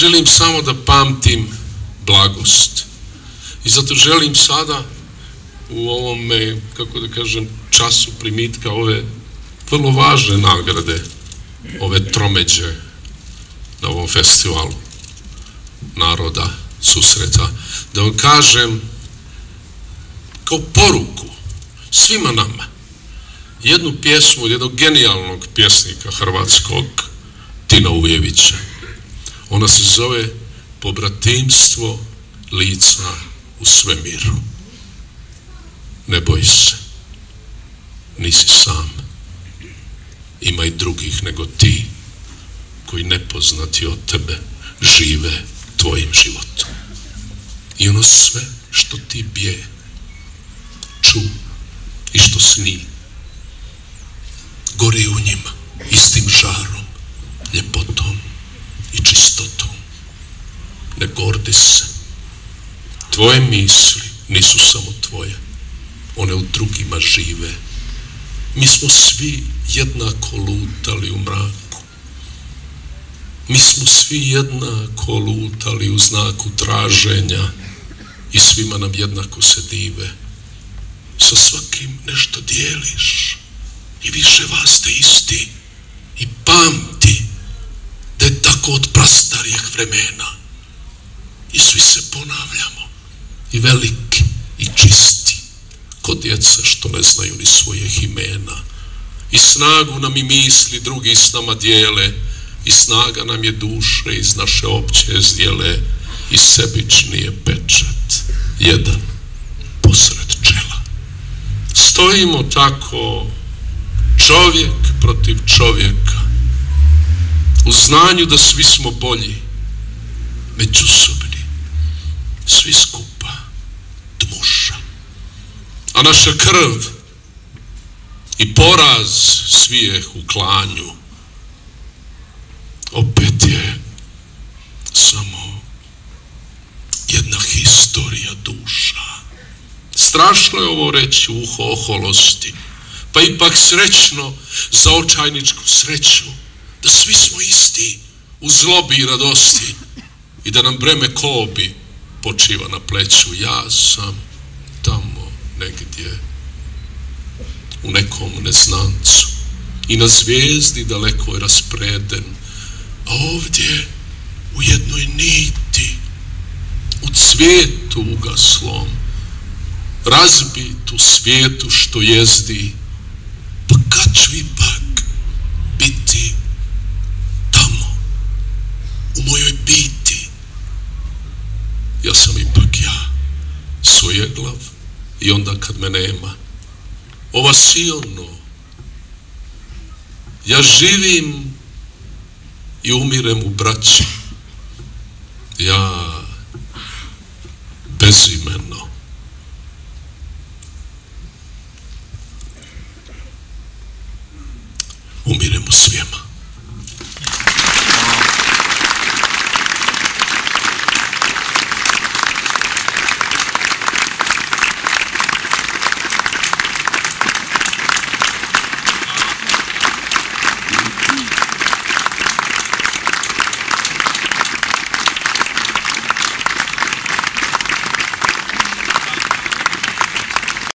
želim samo da pamtim blagost. I zato želim sada u ovome, kako da kažem, času primitka ove vrlo važne nagrade, ove tromeđe na ovom festivalu naroda, susreta, da vam kažem kao poruku svima nama jednu pjesmu od jednog genijalnog pjesnika hrvatskog, Tina Ujevića. Ona se zove Pobratimstvo lica u svemiru. Ne boj se, nisi sam, ima i drugih nego ti koji nepoznati od tebe žive tvojim životom. I ono sve što ti bije, ču i što sni, gori u njima istim žarom, ljepotom i čistotom. Ne gordi se, tvoje misli nisu samo tvoje, one u drugima žive. Mi smo svi jednako lutali u mraku, mi smo svi jednako lutali u znaku traženja i svima nam jednako se dive. Sa svakim nešto dijeliš i više vas te isti, i pamti da je tako od prastarijih vremena i svi se ponavljamo, i veliki i čisti, ko djeca što ne znaju ni svojih imena. I snagu nam i misli drugi s nama dijele, i snaga nam je duše iz naše opće zdjele, i sebični je pečat jedan posred čela. Stojimo tako čovjek protiv čovjeka, u znanju da svi smo bolji, međusobni, svi skupa dmuša. A naša krv i poraz svijeh u klanju opet je samo jedna historija duša. Strašno je ovo reći u uho oholosti, pa ipak srećno za očajničku sreću, da svi smo isti u zlobi i radosti i da nam breme kobi počiva na pleću. Ja sam tamo negdje u nekom neznancu i na zvijezdi daleko je raspreden, a ovdje u jednoj niti u cvijetu ugaslom, razbit u svijetu što jezdi. Pa kad ću ipak biti tamo u mojoj biti? Ja sam ipak ja, svojeglav, i onda kad me nema, ova silno, ja živim i umirem u braći, ja bezimeno. Umirem u svijema.